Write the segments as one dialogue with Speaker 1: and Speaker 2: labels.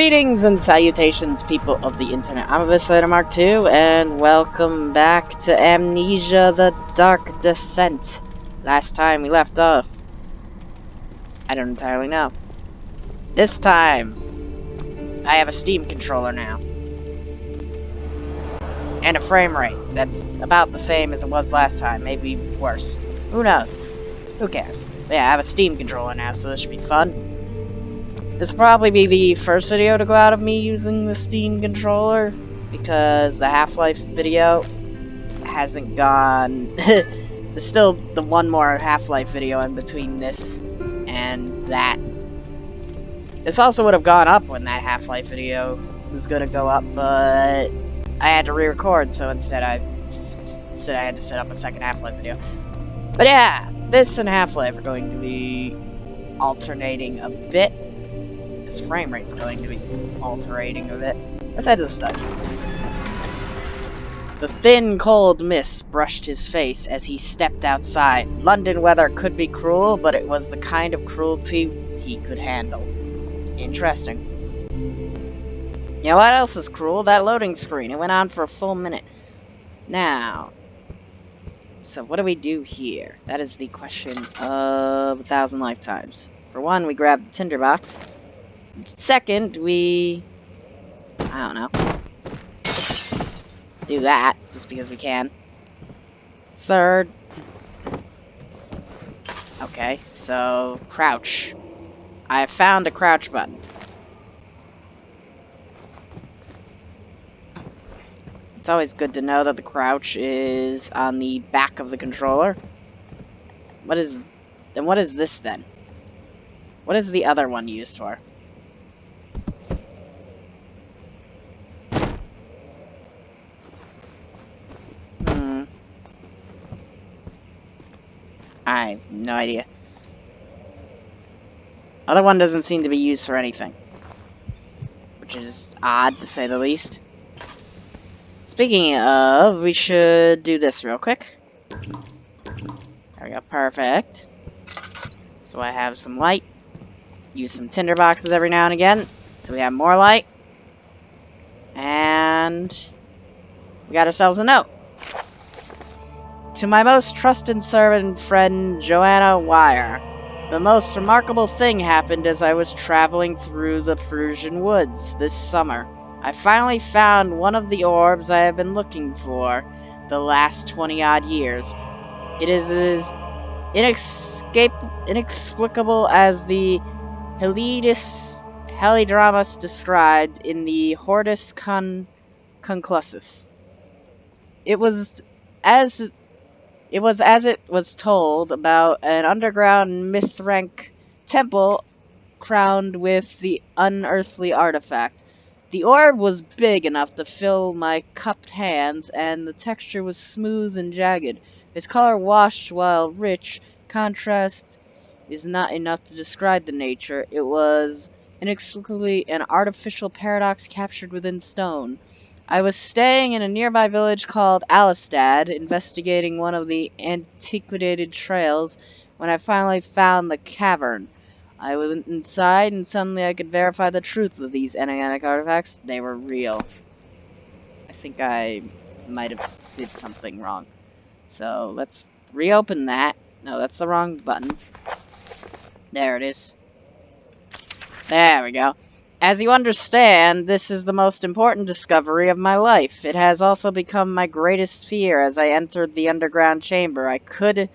Speaker 1: Greetings and salutations, people of the internet. I'm Eviscerator Mark II, and welcome back to Amnesia: The Dark Descent. Last time we left off, I don't entirely know. This time, I have a Steam controller now. And a frame rate that's about the same as it was last time, maybe worse. Who knows? Who cares? But yeah, I have a Steam controller now, so this should be fun. This will probably be the first video to go out of me using the Steam controller, because the Half-Life video hasn't gone... There's still the one more Half-Life video in between this and that. This also would have gone up when that Half-Life video was going to go up, but I had to re-record, so instead I had to set up a second Half-Life video. But yeah, this and Half-Life are going to be alternating a bit. His frame rate's going to be altering a bit. Let's head to the study. The thin, cold mist brushed his face as he stepped outside. London weather could be cruel, but it was the kind of cruelty he could handle. Interesting. You know what else is cruel? That loading screen. It went on for a full minute. Now, so what do we do here? That is the question of 1,000 lifetimes. For one, we grab the tinderbox. Second, I don't know, do that, just because we can. Third, okay, so, crouch. I found a crouch button. It's always good to know that the crouch is on the back of the controller. What is this then? What is the other one used for? I have no idea. Other one doesn't seem to be used for anything, which is odd to say the least. Speaking of, we should do this real quick. There we go, perfect. So I have some light. Use some tinder boxes every now and again, so we have more light. And we got ourselves a note. To my most trusted servant friend, Joanna Wire. The most remarkable thing happened as I was traveling through the Prussian woods this summer. I finally found one of the orbs I have been looking for the last 20-odd years. It is as inexplicable as the Helidramas described in the Hortus Conclusus. It was as it was told about an underground Mithrank temple crowned with the unearthly artifact. The orb was big enough to fill my cupped hands, and the texture was smooth and jagged. Its color washed while rich. Contrast is not enough to describe the nature. It was inexplicably an artificial paradox captured within stone. I was staying in a nearby village called Alistad, investigating one of the antiquated trails, when I finally found the cavern. I went inside, and suddenly I could verify the truth of these enigmatic artifacts. They were real. I think I might have did something wrong. So, let's reopen that. No, that's the wrong button. There it is. There we go. As you understand, this is the most important discovery of my life. It has also become my greatest fear as I entered the underground chamber. I could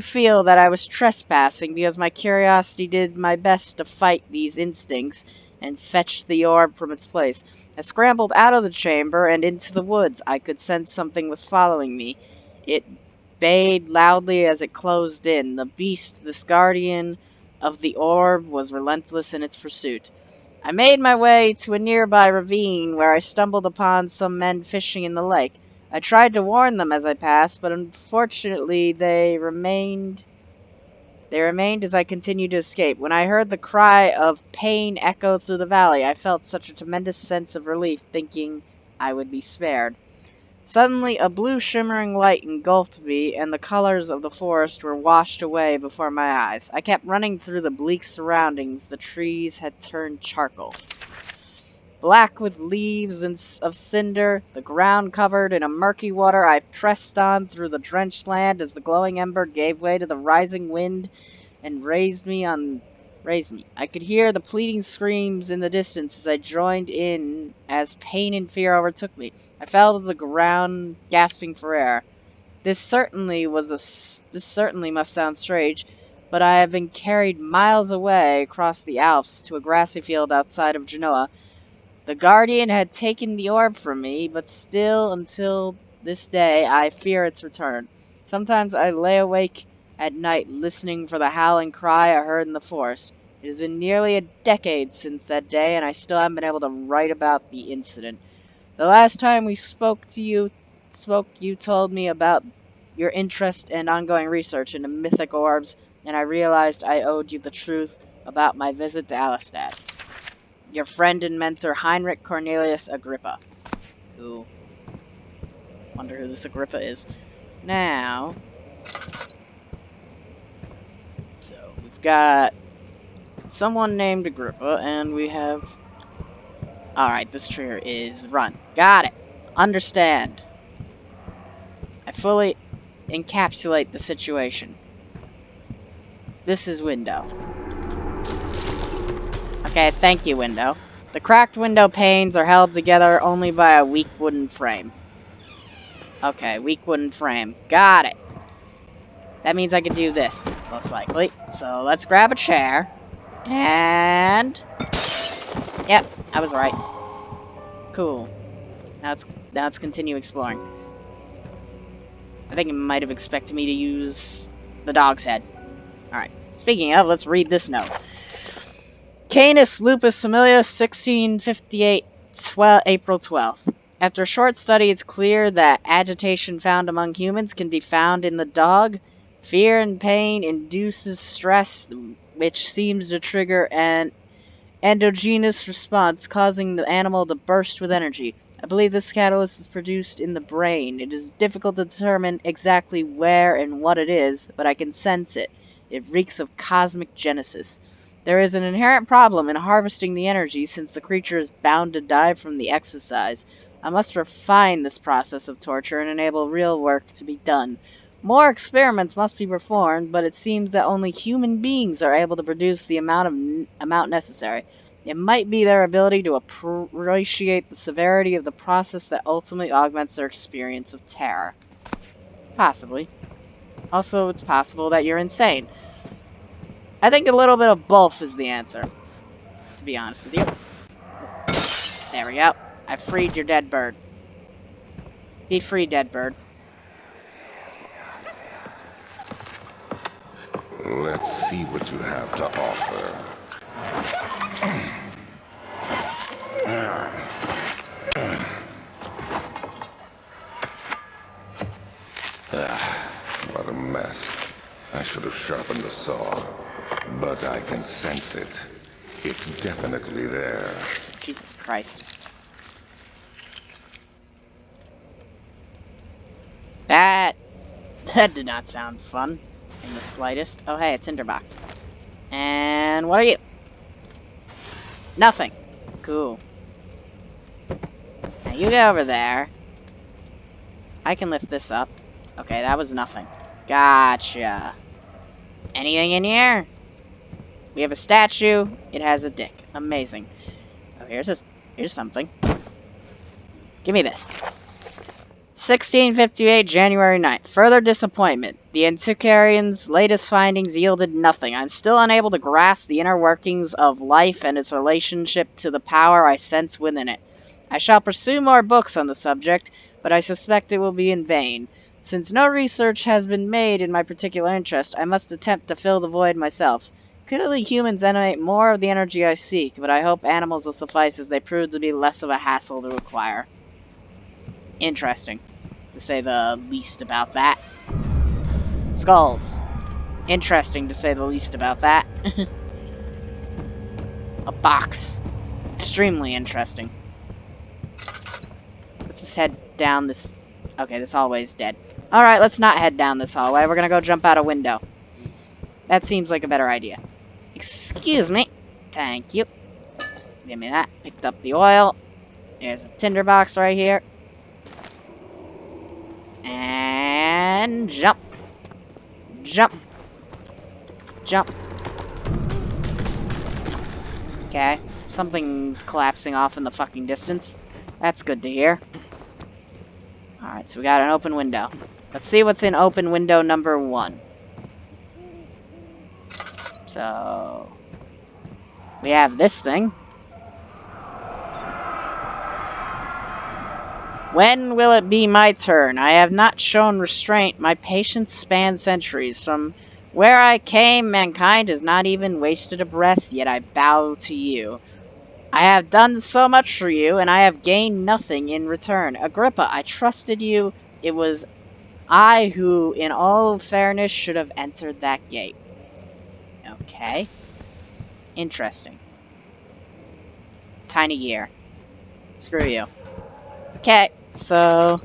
Speaker 1: feel that I was trespassing because my curiosity did my best to fight these instincts and fetch the orb from its place. I scrambled out of the chamber and into the woods. I could sense something was following me. It bayed loudly as it closed in. The beast, this guardian of the orb, was relentless in its pursuit. I made my way to a nearby ravine where I stumbled upon some men fishing in the lake. I tried to warn them as I passed, but unfortunately they remained as I continued to escape. When I heard the cry of pain echo through the valley, I felt such a tremendous sense of relief, thinking I would be spared. Suddenly, a blue shimmering light engulfed me, and the colors of the forest were washed away before my eyes. I kept running through the bleak surroundings. The trees had turned charcoal. Black with leaves of cinder, the ground covered in a murky water, I pressed on through the drenched land as the glowing ember gave way to the rising wind and raised me. I could hear the pleading screams in the distance as I joined in as pain and fear overtook me. I fell to the ground, gasping for air. This certainly must sound strange, but I have been carried miles away across the Alps to a grassy field outside of Genoa. The Guardian had taken the orb from me, but still, until this day, I fear its return. Sometimes I lay awake at night listening for the howling cry I heard in the forest. It has been nearly a decade since that day, and I still haven't been able to write about the incident. The last time we spoke, you told me about your interest and ongoing research into mythic orbs, and I realized I owed you the truth about my visit to Alistad. Your friend and mentor, Heinrich Cornelius Agrippa. Cool. Wonder who this Agrippa is. Now, so we've got someone named Agrippa, and we have... Alright, this trigger is run. Got it. Understand. I fully encapsulate the situation. This is window. Okay, thank you, window. The cracked window panes are held together only by a weak wooden frame. Okay, weak wooden frame. Got it. That means I can do this, most likely. So let's grab a chair. And... Yep, I was right. Cool. Now let's continue exploring. I think it might have expected me to use the dog's head. Alright. Speaking of, let's read this note. Canis Lupus Familius, 1658, April 12th. After a short study, it's clear that agitation found among humans can be found in the dog. Fear and pain induces stress, which seems to trigger an endogenous response, causing the animal to burst with energy. I believe this catalyst is produced in the brain. It is difficult to determine exactly where and what it is, but I can sense it. It reeks of cosmic genesis. There is an inherent problem in harvesting the energy, since the creature is bound to die from the exercise. I must refine this process of torture and enable real work to be done. More experiments must be performed, but it seems that only human beings are able to produce the amount necessary. It might be their ability to appreciate the severity of the process that ultimately augments their experience of terror. Possibly. Also, it's possible that you're insane. I think a little bit of both is the answer, to be honest with you. There we go. I freed your dead bird. Be free, dead bird.
Speaker 2: Let's see what you have to offer. What a mess. I should have sharpened the saw. But I can sense it. It's definitely there.
Speaker 1: Jesus Christ. That did not sound fun in the slightest. Oh, hey, a tinderbox. And what are you? Nothing. Cool. Now you get over there. I can lift this up. Okay, that was nothing. Gotcha. Anything in here? We have a statue. It has a dick. Amazing. Oh, here's something. Give me this. 1658, January 9th. Further disappointment. The Antiquarian's latest findings yielded nothing. I'm still unable to grasp the inner workings of life and its relationship to the power I sense within it. I shall pursue more books on the subject, but I suspect it will be in vain. Since no research has been made in my particular interest, I must attempt to fill the void myself. Clearly humans emanate more of the energy I seek, but I hope animals will suffice as they prove to be less of a hassle to acquire. Interesting, to say the least about that. Skulls. Interesting, to say the least about that. A box. Extremely interesting. Let's just head down this... Okay, this hallway is dead. Alright, let's not head down this hallway. We're gonna go jump out a window. That seems like a better idea. Excuse me. Thank you. Give me that. Picked up the oil. There's a tinderbox right here. And jump. Jump. Jump. Okay. Something's collapsing off in the fucking distance. That's good to hear. Alright, so we got an open window. Let's see what's in open window number 1. So... we have this thing. When will it be my turn? I have not shown restraint. My patience spans centuries. From where I came, mankind has not even wasted a breath, yet I bow to you. I have done so much for you, and I have gained nothing in return. Agrippa, I trusted you. It was I who, in all fairness, should have entered that gate. Okay. Interesting. Tiny gear. Screw you. Okay, so...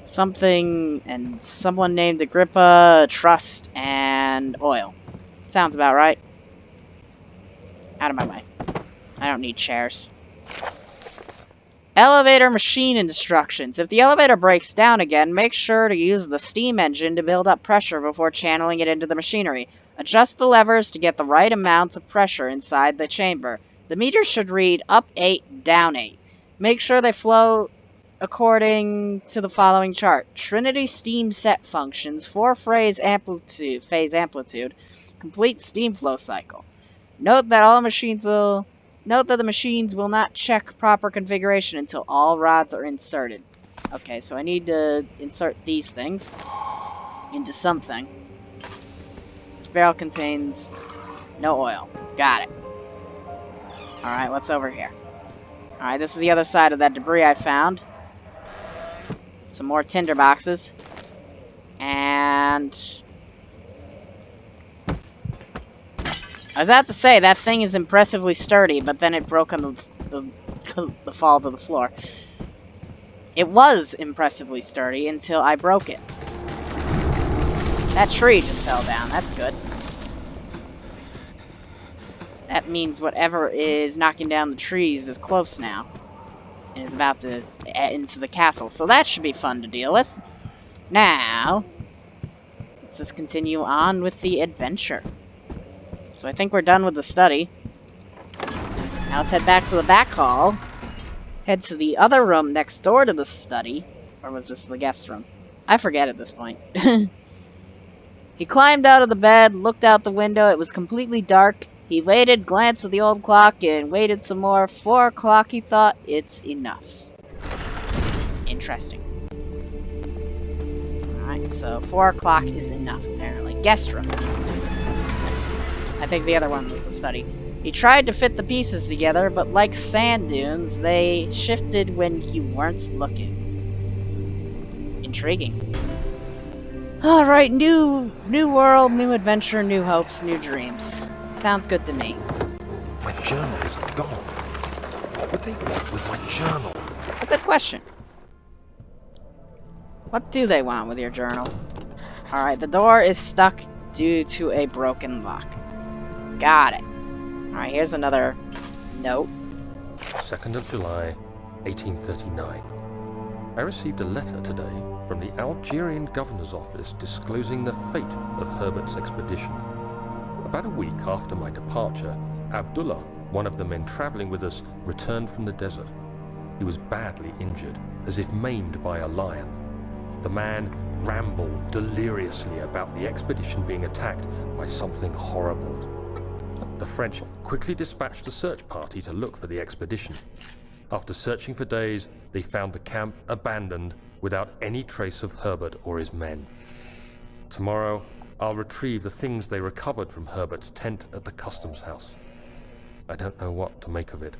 Speaker 1: something and someone named Agrippa, trust, and oil. Sounds about right. Out of my way. I don't need chairs. Elevator machine instructions. If the elevator breaks down again, make sure to use the steam engine to build up pressure before channeling it into the machinery. Adjust the levers to get the right amounts of pressure inside the chamber. The meters should read up 8, down 8. Make sure they flow according to the following chart. Trinity steam set functions, 4 phase amplitude, complete steam flow cycle. Note that the machines will not check proper configuration until all rods are inserted. Okay, so I need to insert these things into something. This barrel contains no oil. Got it. Alright, what's over here? Alright, this is the other side of that debris I found. Some more tinder boxes. And... I was about to say, that thing is impressively sturdy, but then it broke on the fall to the floor. It was impressively sturdy until I broke it. That tree just fell down. That's good. That means whatever is knocking down the trees is close now. And is about to into the castle. So that should be fun to deal with. Now, let's just continue on with the adventure. So I think we're done with the study. Now let's head back to the back hall. Head to the other room next door to the study. Or was this the guest room? I forget at this point. He climbed out of the bed, looked out the window. It was completely dark. He waited, glanced at the old clock, and waited some more. 4 o'clock, he thought. It's enough. Interesting. Alright, so 4 o'clock is enough, apparently. Guest room. I think the other one was the study. He tried to fit the pieces together, but like sand dunes, they shifted when you weren't looking. Intriguing. Alright, new world, new adventure, new hopes, new dreams. Sounds good to me.
Speaker 3: My journal is gone. What would they want with my journal?
Speaker 1: A good question. What do they want with your journal? Alright, the door is stuck due to a broken lock. Got it. Alright, here's another note.
Speaker 3: 2nd of July, 1839. I received a letter today from the Algerian governor's office disclosing the fate of Herbert's expedition. About a week after my departure, Abdullah, one of the men traveling with us, returned from the desert. He was badly injured, as if maimed by a lion. The man rambled deliriously about the expedition being attacked by something horrible. The French quickly dispatched a search party to look for the expedition. After searching for days, they found the camp abandoned without any trace of Herbert or his men. Tomorrow, I'll retrieve the things they recovered from Herbert's tent at the customs house. I don't know what to make of it,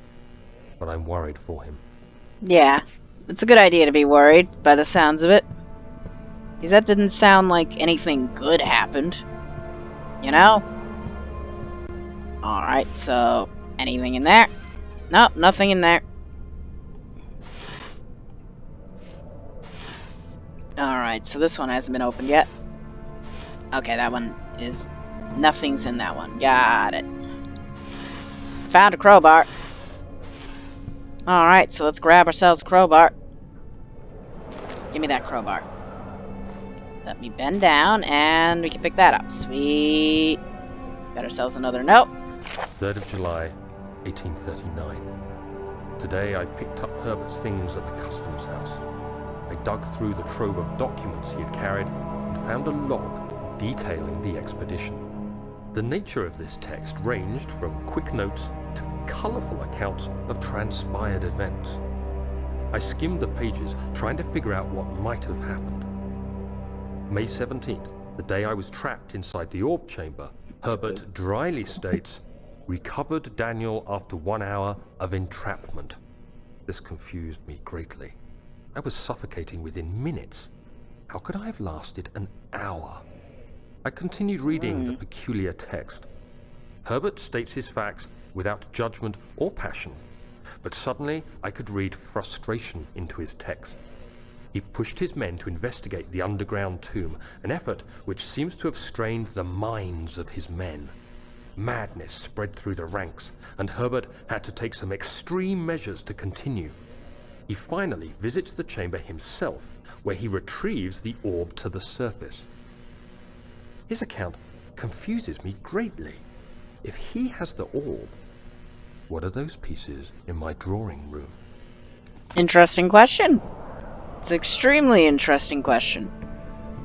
Speaker 3: but I'm worried for him.
Speaker 1: Yeah, it's a good idea to be worried, by the sounds of it. Because that didn't sound like anything good happened. You know? Alright, so... anything in there? Nope, nothing in there. Alright, so this one hasn't been opened yet. Okay, that one is... nothing's in that one. Got it. found a crowbar. Alright, so let's grab ourselves a crowbar. Give me that crowbar. Let me bend down, and we can pick that up. Sweet. Got ourselves another note.
Speaker 3: 3rd of July, 1839. Today I picked up Herbert's things at the customs house. I dug through the trove of documents he had carried and found a log detailing the expedition. The nature of this text ranged from quick notes to colourful accounts of transpired events. I skimmed the pages, trying to figure out what might have happened. May 17th, the day I was trapped inside the orb chamber, Herbert dryly states, "Recovered Dainel after 1 hour of entrapment." This confused me greatly. I was suffocating within minutes. How could I have lasted an hour? I continued reading the peculiar text. Herbert states his facts without judgment or passion, but suddenly I could read frustration into his text. He pushed his men to investigate the underground tomb, an effort which seems to have strained the minds of his men. Madness spread through the ranks, and Herbert had to take some extreme measures to continue. He finally visits the chamber himself, where he retrieves the orb to the surface. His account confuses me greatly. If he has the orb, what are those pieces in my drawing room?
Speaker 1: Interesting question. It's an extremely interesting question.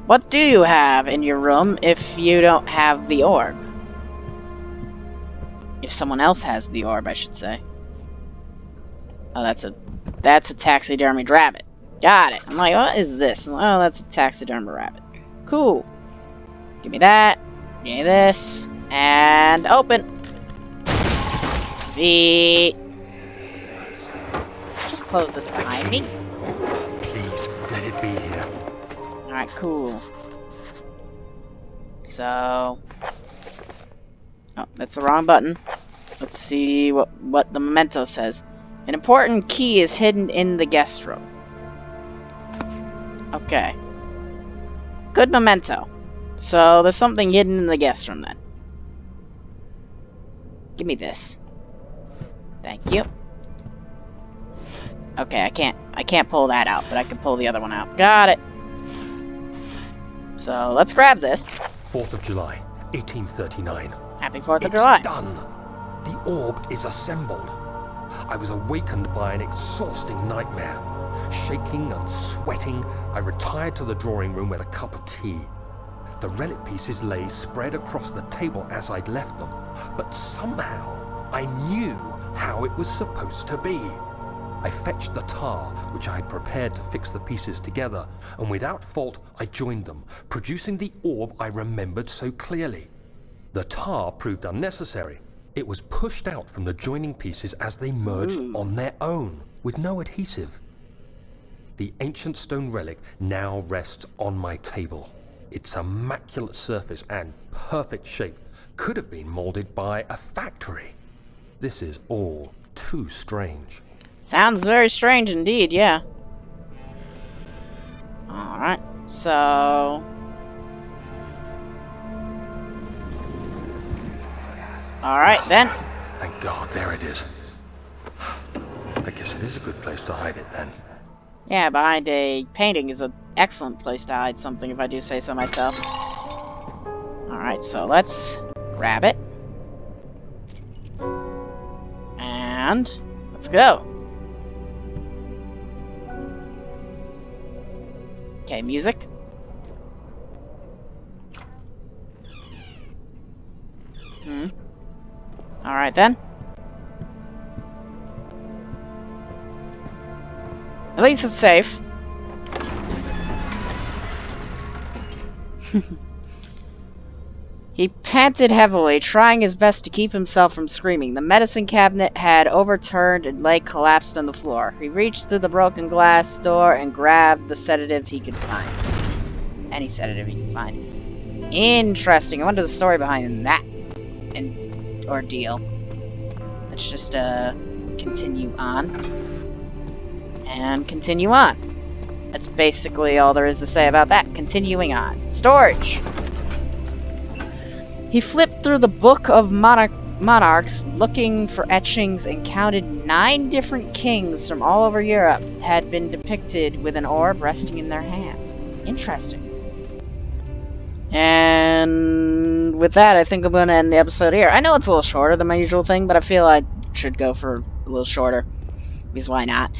Speaker 1: What do you have in your room if you don't have the orb? If someone else has the orb, I should say. Oh, that's a taxidermied rabbit. Got it. I'm like, what is this? Oh, that's a taxidermied rabbit. Cool. Give me that. Give me this. And open. Sweet. Just close this behind me.
Speaker 3: Please, let it be here.
Speaker 1: Alright, cool. So... oh, that's the wrong button. Let's see what the memento says. An important key is hidden in the guest room. Okay. Good memento. So there's something hidden in the guest room then. Give me this. Thank you. Okay, I can't pull that out, but I can pull the other one out. Got it. So let's grab this.
Speaker 3: 4th of July, 1839.
Speaker 1: Happy 4th of July.
Speaker 3: It's done. The orb is assembled. I was awakened by an exhausting nightmare. Shaking and sweating, I retired to the drawing room with a cup of tea. The relic pieces lay spread across the table as I'd left them, but somehow I knew how it was supposed to be. I fetched the tar, which I had prepared to fix the pieces together, and without fault I joined them, producing the orb I remembered so clearly. The tar proved unnecessary. It was pushed out from the joining pieces as they merged on their own, with no adhesive. The ancient stone relic now rests on my table. Its immaculate surface and perfect shape could have been molded by a factory. This is all too strange.
Speaker 1: Sounds very strange indeed, yeah. Alright, so... alright then.
Speaker 3: Thank God, there it is. I guess it is a good place to hide it then.
Speaker 1: Yeah, behind a painting is an excellent place to hide something, if I do say so myself. Alright, so let's grab it. And let's go. Okay, music. Alright then. At least it's safe. He panted heavily, trying his best to keep himself from screaming. The medicine cabinet had overturned and lay collapsed on the floor. He reached through the broken glass door and grabbed the sedative he could find. Any sedative he could find. Interesting. I wonder the story behind that ordeal. Let's just continue on. And continue on. That's basically all there is to say about that. Continuing on. Storage. He flipped through the book of monarchs looking for etchings and counted 9 different kings from all over Europe had been depicted with an orb resting in their hands. Interesting. And with that, I think I'm going to end the episode here. I know it's a little shorter than my usual thing, but I feel I should go for a little shorter, because why not?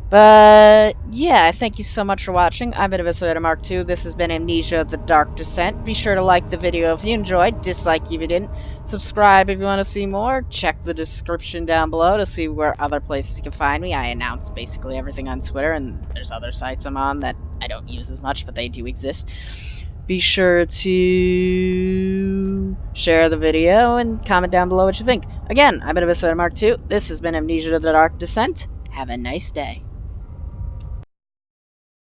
Speaker 1: But yeah, thank you so much for watching. I've been Eviscerator Mark II. This has been Amnesia: The Dark Descent. Be sure to like the video if you enjoyed, dislike if you didn't, subscribe if you want to see more, check the description down below to see where other places you can find me. I announce basically everything on Twitter, and there's other sites I'm on that I don't use as much, but they do exist. Be sure to share the video and comment down below what you think. Again, I've been Eviscerator Mark II. This has been Amnesia: The Dark Descent. Have a nice day.